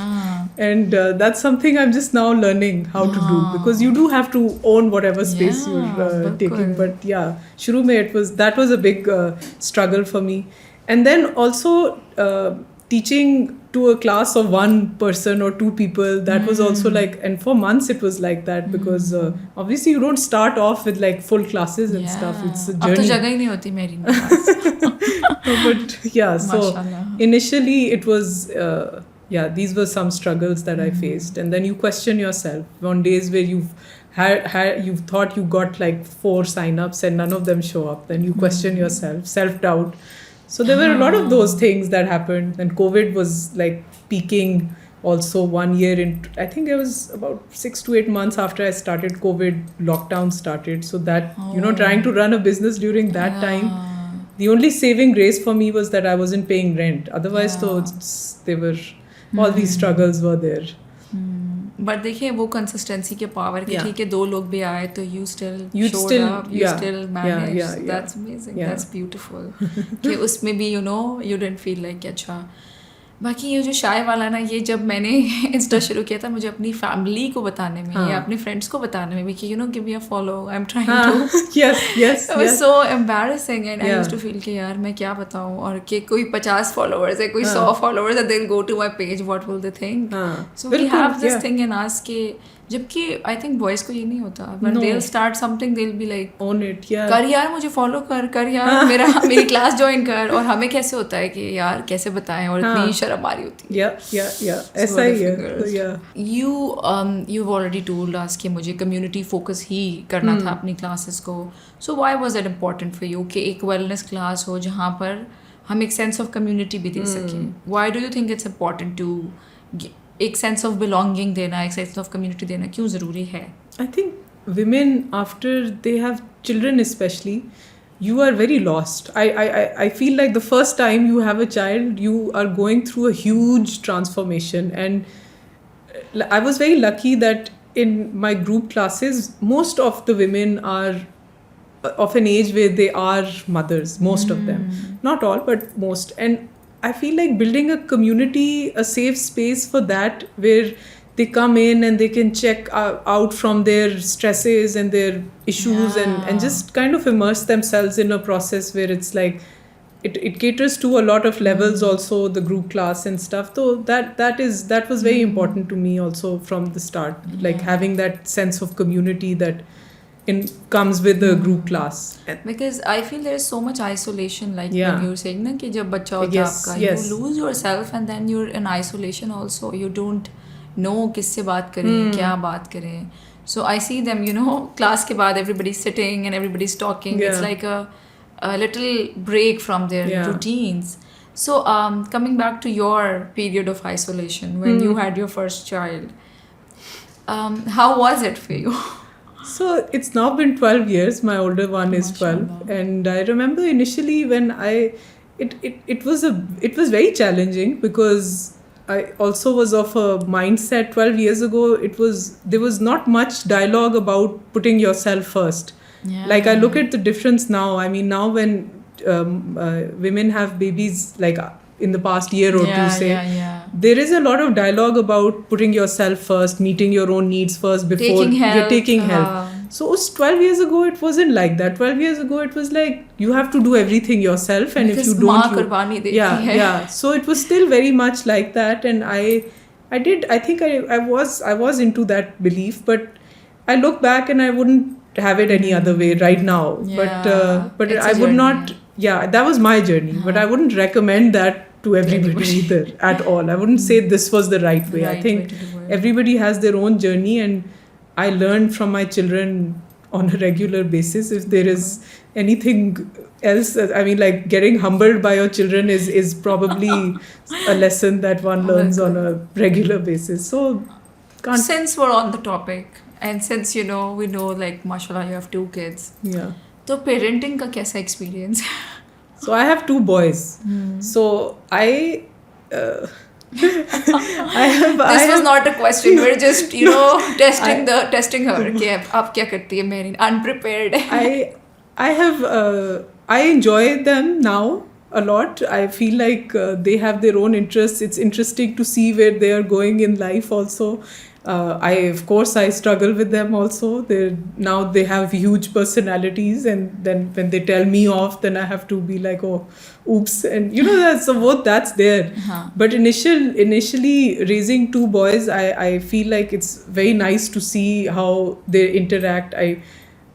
Speaker 1: And that's something I'm just now learning how to do, because you do have to own whatever space you're taking. But yeah, shuru mein that was a big struggle for me. And then also teaching to a class of one person or two people, that was also like, and for months it was like that, because obviously you don't start off with like full classes and stuff. It's a journey.
Speaker 2: अब तो जगह ही नहीं होती मेरी पास.
Speaker 1: But yeah, so initially it was these were some struggles that I faced. And then you question yourself on days where you've thought you got like 4 sign-ups and none of them show up. Then you question yourself, self-doubt. So there were a lot of those things that happened. And COVID was like peaking also 1 year in, I think it was about 6 to 8 months after I started, COVID lockdown started. So that, you know, trying to run a business during that time, the only saving grace for me was that I wasn't paying rent. Otherwise, though, they were... all these struggles were there.
Speaker 2: But देखिए वो consistency के power के, ठीक है 2 लोग भी आए तो you still showed up, you still managed. That's amazing. That's beautiful. कि उसमें भी you know you didn't feel like अच्छा. बाकी ये जो शाय वाला ना, ये जब मैंने इंस्टा शुरू किया था, मुझे अपनी फैमिली को बताने में या अपने फ्रेंड्स को बताने में भी कि you know give me a follow, I'm trying to.
Speaker 1: Yes.
Speaker 2: It was so embarrassing, and I used to feel कि यार मैं क्या बताऊँ, और कि कोई 50 followers है, कोई 100 followers है, they'll go to my page, what will they think? So we have this thing in us कि जबकि आई थिंक बॉयज को ये नहीं होता, but they will start something, they will be like
Speaker 1: own it,
Speaker 2: कर यार मुझे फॉलो कर यार मेरी क्लास ज्वाइन कर. और हमें कैसे होता है कि यार कैसे बताएं, और इतनी शर्म आ रही होती है.
Speaker 1: ऐसा ही है.
Speaker 2: यू ऑलरेडी टोल्ड अस कि मुझे कम्युनिटी फोकस ही करना था अपनी क्लासेस को. So why was it important for you कि एक वेलनेस क्लास हो जहाँ पर हम एक सेंस ऑफ कम्युनिटी भी दे सकें? Why do you think it's important to एक सेंस ऑफ बिलोंगिंग देना, एक सेंस ऑफ कम्युनिटी देना क्यों ज़रूरी है?
Speaker 1: I think women after they have children especially, you are very lost. I feel like the first time you have a child, you are going through a huge transformation. And I was very lucky that in my group classes, most of the women are of an age where they are mothers, most of them. Not all, but most. And I feel like building a community, a safe space for that, where they come in and they can check out from their stresses and their issues, and just kind of immerse themselves in a process where it's like it caters to a lot of levels also, the group class and stuff. So that was very important to me also from the start, like having that sense of community that comes with the group class.
Speaker 2: Because I feel there is so much isolation, like when you're saying na कि जब बच्चा होता है आपका, you lose yourself and then you're in isolation also. You don't know किससे बात करें, क्या बात करें. So I see them, you know, class के बाद everybody's sitting and everybody's talking. It's like a little break from their routines. So, coming back to your period of isolation when you had your first child, how was it for you?
Speaker 1: So it's now been 12 years. My older one is 12,
Speaker 2: MashaAllah.
Speaker 1: and I remember initially when it was very challenging, because I also was of a mindset 12 years ago. There was not much dialogue about putting yourself first.
Speaker 2: Yeah.
Speaker 1: Like, I look at the difference now. I mean, now when women have babies, like in the past year or two, say, there is a lot of dialogue about putting yourself first, meeting your own needs first before
Speaker 2: Taking help.
Speaker 1: you're taking help. So 12 years ago, it wasn't like that. 12 years ago, it was like you have to do everything yourself, and
Speaker 2: Because
Speaker 1: if you don't,
Speaker 2: qurbani deti hai.
Speaker 1: yeah. So it was still very much like that, and I think I was into that belief, but I look back and I wouldn't have it any other way right now.
Speaker 2: Yeah,
Speaker 1: But
Speaker 2: it's a
Speaker 1: I would
Speaker 2: journey.
Speaker 1: not. Yeah, that was my journey, but I wouldn't recommend that to everybody either at all. I wouldn't say this was the right way. I think everybody has their own journey, and I learn from my children on a regular basis. If there is anything else, I mean, like getting humbled by your children is probably a lesson that one learns on a regular basis. So,
Speaker 2: since we're on the topic, and since we know, like, mashallah, you have 2 kids.
Speaker 1: Yeah.
Speaker 2: So parenting का कैसा experience?
Speaker 1: So I have 2 boys. So I have.
Speaker 2: This was not a question. We're just testing her. कि आप क्या करती है? मेरी unprepared.
Speaker 1: I enjoy them now a lot. I feel like they have their own interests. It's interesting to see where they are going in life also. Of course, I struggle with them also. Now they have huge personalities, and then when they tell me off, then I have to be like, oh, oops. And that's there. But initially raising 2 boys, I feel like it's very nice to see how they interact.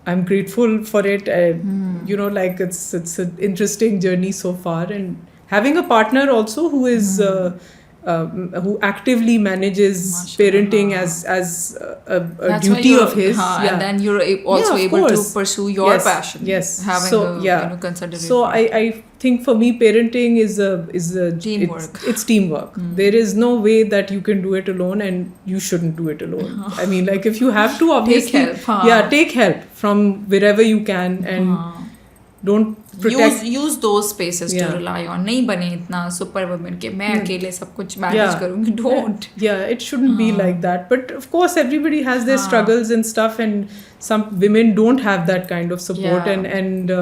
Speaker 1: I'm grateful for it. Like it's an interesting journey so far, and having a partner also who is who actively manages parenting as a duty of his.
Speaker 2: And then you're also able to pursue your passion.
Speaker 1: Yes.
Speaker 2: Having considerate.
Speaker 1: So I think for me, parenting is a
Speaker 2: teamwork.
Speaker 1: It's teamwork. There is no way that you can do it alone, and you shouldn't do it alone. I mean, like, if you have to, obviously,
Speaker 2: take help.
Speaker 1: Take help from wherever you can, and don't protect.
Speaker 2: Use those spaces to rely on. नहीं बने इतना super woman के मैं अकेले सब कुछ manage करूँगी. Don't.
Speaker 1: Yeah, it shouldn't be like that. But of course, everybody has their struggles and stuff, and some women don't have that kind of support, and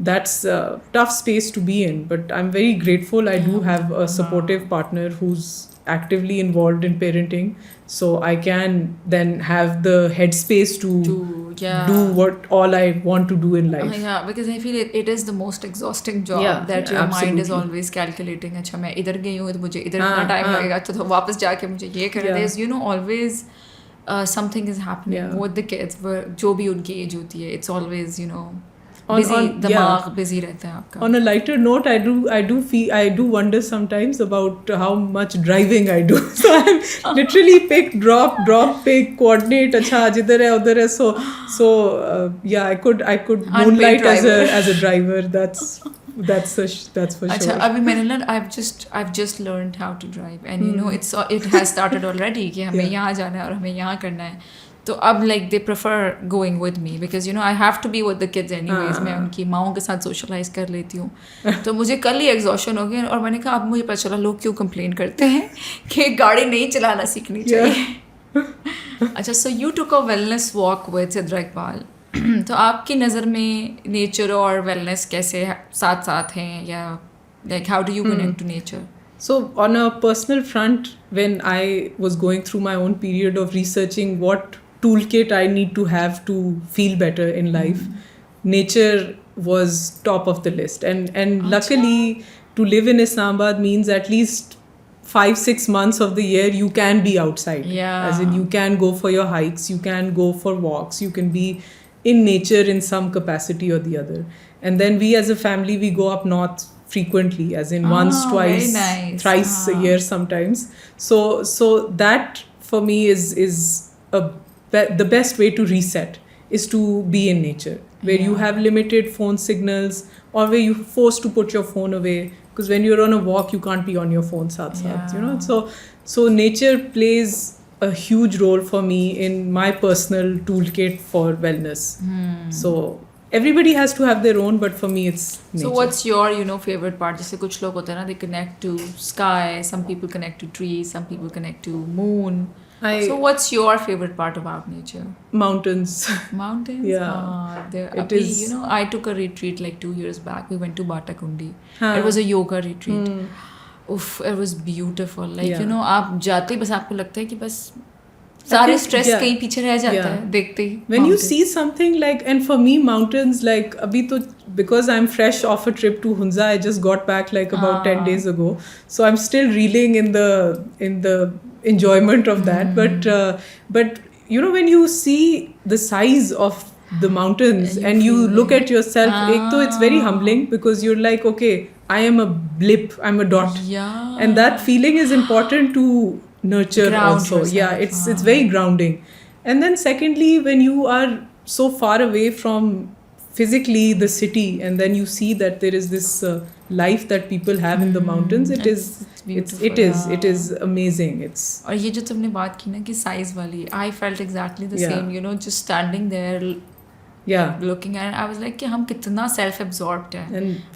Speaker 1: that's a tough space to be in. But I'm very grateful. I do have a supportive partner who's actively involved in parenting, so I can then have the headspace to do what all I want to do in life.
Speaker 2: Because I feel it is the most exhausting job that your mind is always calculating. अच्छा मैं इधर गई हूँ तो मुझे इधर इतना time लगेगा, तो वापस जाके मुझे ये करना है. There's always something is happening with the kids. जो भी उनकी age होती है, it's always दिमाग busy रहता है आपका.
Speaker 1: On a lighter note, I do wonder sometimes about how much driving I do. So I'm literally pick, drop, pick, coordinate. अच्छा जिधर है उधर है. So I could moonlight as a driver. That's for sure.
Speaker 2: अच्छा अभी मैंने I've just learned how to drive, and it has started already कि हमें यहाँ जाना है और हमें यहाँ करना है. तो अब like they prefer going with me because I have to be with the kids anyways. मैं उनकी माँओं के साथ socialize कर लेती हूँ. तो मुझे कल ही exhaustion हो गया, और मैंने कहा अब मुझे पता चला लोग क्यों complain करते हैं कि गाड़ी नहीं चलाना सीखनी चाहिए. अच्छा, so you took a wellness walk with Sidra Iqbal. तो आपकी नज़र में nature और wellness कैसे साथ साथ हैं, या like how do you connect to nature?
Speaker 1: So on a personal front, when I was going through my own period of researching what toolkit I need to have to feel better in life, nature was top of the list. And luckily, to live in Islamabad means at least 5-6 months of the year you can be outside. As in, you can go for your hikes, you can go for walks, you can be in nature in some capacity or the other. And then we as a family, we go up north frequently, as in once, twice, thrice a year sometimes. So that for me is the best way to reset, is to be in nature, where you have limited phone signals, or where you're forced to put your phone away, because when you're on a walk, you can't be on your phone saath, you know. So nature plays a huge role for me in my personal toolkit for wellness. So everybody has to have their own, but for me it's nature.
Speaker 2: So what's your, you know, favorite part? जैसे कुछ लोग होते हैं ना, they connect to sky, some people connect to trees, some people connect to moon. So what's your favorite part about nature?
Speaker 1: Mountains.
Speaker 2: Mountains?
Speaker 1: Yeah.
Speaker 2: It is. You know, I took a retreat like 2 years back. We went to Batakundi. It was a yoga retreat. Oof, it was beautiful. Like, you know, आप जाते ही बस आपको लगता है कि बस सारे stress कहीं पीछे रह जाता है देखते ही.
Speaker 1: When you see something like, and for me mountains, like अभी तो because I'm fresh off a trip to Hunza, I just got back like about 10 days ago, so I'm still reeling in the enjoyment of that. But you know, when you see the size of the mountains and you look at yourself, ek to it's very humbling, because you're like, okay, I am a blip, I'm a dot, and that feeling is important to nurture.
Speaker 2: Ground
Speaker 1: also
Speaker 2: yourself.
Speaker 1: Yeah, it's very grounding. And then secondly, when you are so far away from physically the city, and then you see that there is this life that people have in the mountains, it is amazing. It's
Speaker 2: और ये जो तुमने बात की ना कि size वाली, I felt exactly the same, you know, just standing there looking at it, I was like कि हम कितना self absorbed हैं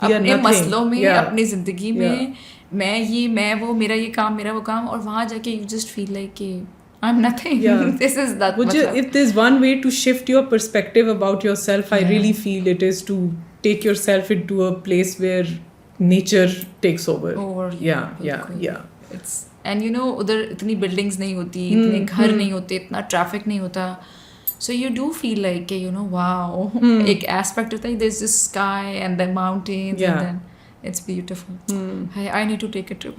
Speaker 2: अपने मसलों में, अपनी जिंदगी में, मैं वो, मेरा ये काम, मेरा वो काम, और वहाँ जाके you just feel like कि I'm nothing. This is that.
Speaker 1: If there's one way to shift your perspective about yourself, I really feel it is to take yourself into a place where nature takes over. Yeah.
Speaker 2: It's, and you know, उधर इतनी buildings नहीं होती, इतने घर नहीं होते, इतना traffic नहीं होता. So you do feel like, you know, wow, एक aspect होता है, there's this sky and the mountains, and then it's beautiful. I need to take a trip.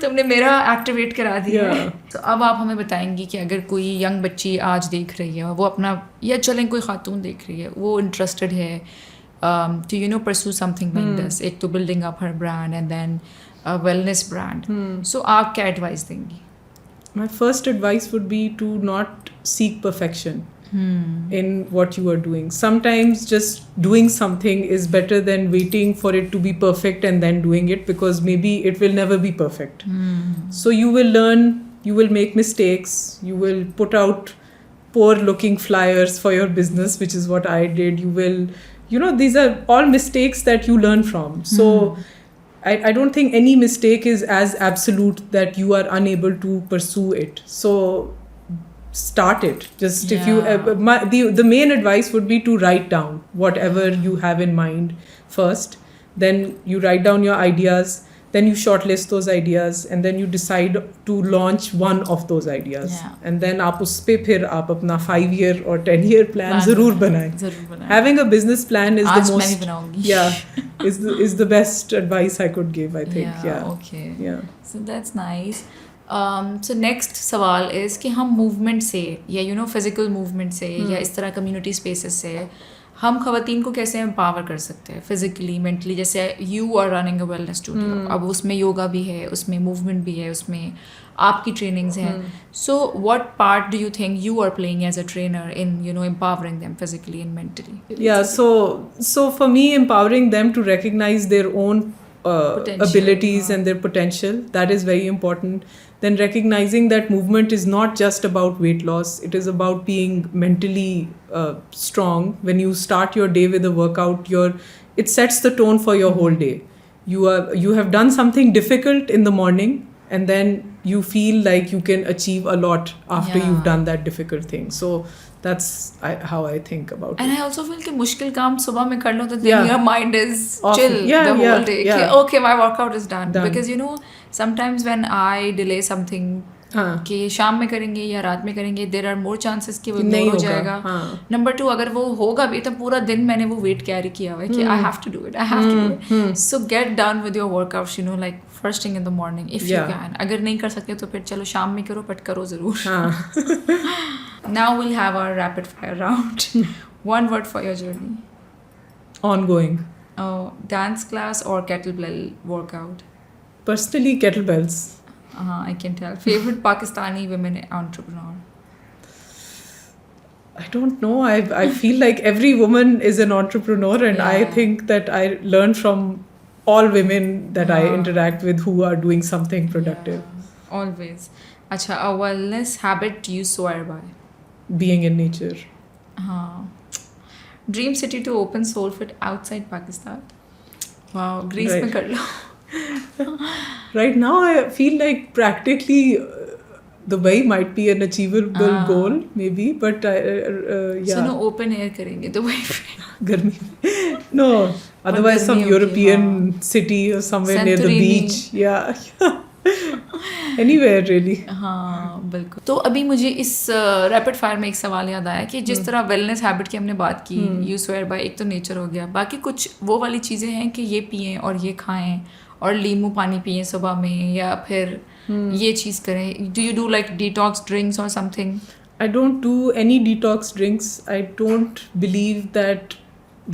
Speaker 2: तुमने मेरा एक्टिवेट करा दिया है. तो अब आप हमें बताएंगी कि अगर कोई यंग बच्ची आज देख रही है, वो अपना, या चलें कोई खातून देख रही है, वो इंटरेस्टेड है to, you know, pursue something like this, एक तो building up her brand and then a wellness brand. So आप क्या advice देंगी?
Speaker 1: My first advice would be to not seek perfection in what you are doing. Sometimes just doing something is better than waiting for it to be perfect and then doing it, because maybe it will never be perfect. So you will learn, you will make mistakes, you will put out poor looking flyers for your business, which is what I did. You will, you know, these are all mistakes that you learn from. So I don't think any mistake is as absolute that you are unable to pursue it. So start it. Just if you the main advice would be to write down whatever you have in mind first. Then you write down your ideas, then you shortlist those ideas, and then you decide to launch one of those ideas. And then आप उस पे फिर आप अपना 5-year or 10-year plan ज़रूर बनाएं. Having a business plan is the most is the best advice I could give, I think.
Speaker 2: Okay. So that's nice. So next सवाल is कि हम movement से, या you know, physical movement से, या इस तरह community spaces से हम ख़वातीन को कैसे एम्पावर कर सकते हैं फिजिकली, मेंटली? जैसे you are running a wellness studio, अब उसमें योगा भी है, उसमें मूवमेंट भी है, उसमें आपकी ट्रेनिंग्स हैं. So what part do you think you are playing as a trainer in, you know, empowering them physically and mentally?
Speaker 1: So for me, empowering them to recognize their own abilities and their potential, that is very important. Then recognizing that movement is not just about weight loss, it is about being mentally strong. When you start your day with a workout, it sets the tone for your whole day. You have done something difficult in the morning, and then you feel like you can achieve a lot after you've done that difficult thing. So that's how I think about it.
Speaker 2: And I also feel कि मुश्किल काम सुबह में कर लो तो then your mind is chill the whole day. Okay, my workout is done. Because you know, sometimes when I delay something कि शाम में करेंगे या रात में करेंगे, there are more chances कि वो इग्नोर हो जाएगा. Number 2, अगर वो होगा भी तो पूरा दिन मैंने वो वेट कैरी किया हुआ है कि I have to do it. So get done with your workouts, you know, like first thing in the morning if you can. अगर नहीं कर सकते तो फिर चलो शाम में करो, but करो ज़रूर. Now we'll have our rapid fire round. One word for your journey.
Speaker 1: Ongoing.
Speaker 2: Dance class or kettlebell workout?
Speaker 1: Personally, kettlebells.
Speaker 2: I can tell. Favorite Pakistani women entrepreneur?
Speaker 1: I don't know. I feel like every woman is an entrepreneur, and I think that I learn from all women that I interact with who are doing something productive.
Speaker 2: Yeah, always. अच्छा, a wellness habit you swear by.
Speaker 1: Being in nature.
Speaker 2: हाँ. Dream city to open soul fit outside Pakistan. Wow, Greece
Speaker 1: Right.
Speaker 2: में कर लो.
Speaker 1: Right now, I feel like practically Dubai might be an achievable goal, maybe, but yeah.
Speaker 2: सुनो open air करेंगे Dubai में.
Speaker 1: Garmi. No, otherwise some
Speaker 2: गर्मी होगी,
Speaker 1: European
Speaker 2: हाँ.
Speaker 1: city or somewhere near the
Speaker 2: Santorini.
Speaker 1: beach. Yeah. Anywhere really.
Speaker 2: हाँ बिल्कुल. तो अभी मुझे इस रैपिड फायर में एक सवाल याद आया कि जिस तरह वेलनेस हैबिट की हमने बात की, यू स्वेयर बाय, एक तो नेचर हो गया, बाकी कुछ वो वाली चीज़ें हैं कि ये पिएं और ये खाएं और नींबू पानी पिएं सुबह में, या फिर ये चीज़ करें. Do you do like detox drinks और something?
Speaker 1: I don't do any detox drinks. I don't believe that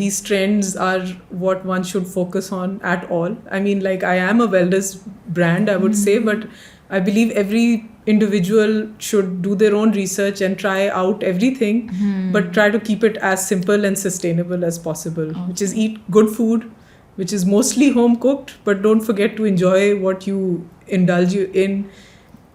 Speaker 1: these trends are what one should focus on at all. I mean, like, I am a wellness brand, I would say, but I believe every individual should do their own research and try out everything, but try to keep it as simple and sustainable as possible, which is eat good food, which is mostly home cooked, but don't forget to enjoy what you indulge in.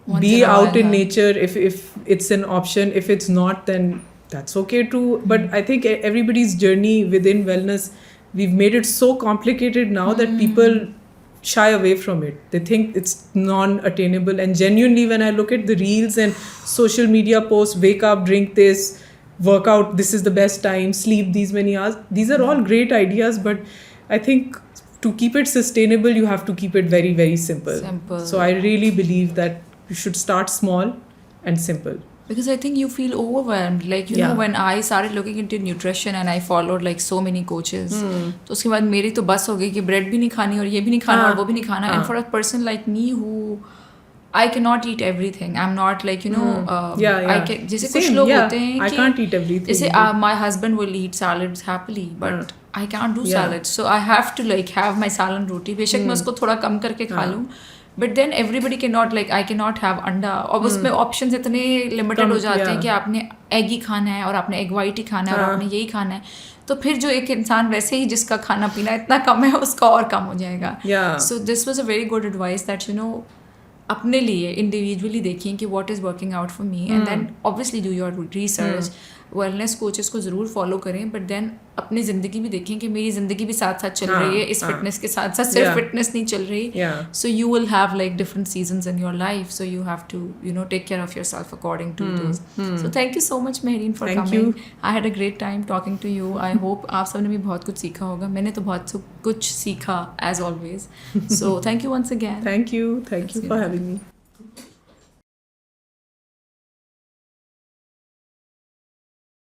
Speaker 2: Once
Speaker 1: Be
Speaker 2: in a
Speaker 1: out
Speaker 2: while,
Speaker 1: in
Speaker 2: huh?
Speaker 1: nature if it's an option. If it's not, then that's okay too. But I think everybody's journey within wellness, we've made it so complicated now that people shy away from it. They think it's non-attainable. And genuinely, when I look at the reels and social media posts, wake up, drink this, work out, this is the best time, sleep these many hours, these are all great ideas, but I think to keep it sustainable, you have to keep it very, very simple. So I really believe that you should start small and simple.
Speaker 2: Because I think you feel overwhelmed. Like, you know, when I started looking into nutrition and I followed like so many coaches, तो उसके बाद मेरी तो बस हो गई कि bread भी नहीं खानी और ये भी नहीं खाना और वो भी नहीं खाना. And for a person like me who I cannot eat everything. I'm not like, you know, I can, जैसे कुछ लोग होते हैं कि
Speaker 1: I can't eat everything.
Speaker 2: जैसे my husband will eat salads happily, but I can't do salads. So I have to like have my salad roti. बेशक मैं उसको थोड़ा कम करके खा लूँ. But then everybody cannot, like, I cannot have अंडा. और उसमें options इतने limited हो जाते हैं कि आपने egg ही खाना है और आपने egg white ही खाना है और आपने यही खाना है. तो फिर जो एक इंसान वैसे ही जिसका खाना पीना इतना कम है उसका और कम हो जाएगा. So this was a very good advice that, you know, अपने लिए इंडिविजुअली देखें कि what is working out for me, and then obviously do your research. Wellness coaches को ज़रूर फॉलो करें, बट देन अपनी ज़िंदगी भी देखें कि मेरी ज़िंदगी भी साथ साथ चल रही है इस फिटनेस के साथ साथ. सिर्फ फिटनेस नहीं चल रही. So you will have like different seasons in your life, so you have to, you know, take care of yourself according to those. So thank you so much Mehreen for coming. I had a great time talking to you. I hope आप सबने भी बहुत कुछ सीखा होगा. मैंने तो बहुत कुछ सीखा as always. So thank you once again.
Speaker 1: Thank you for having me.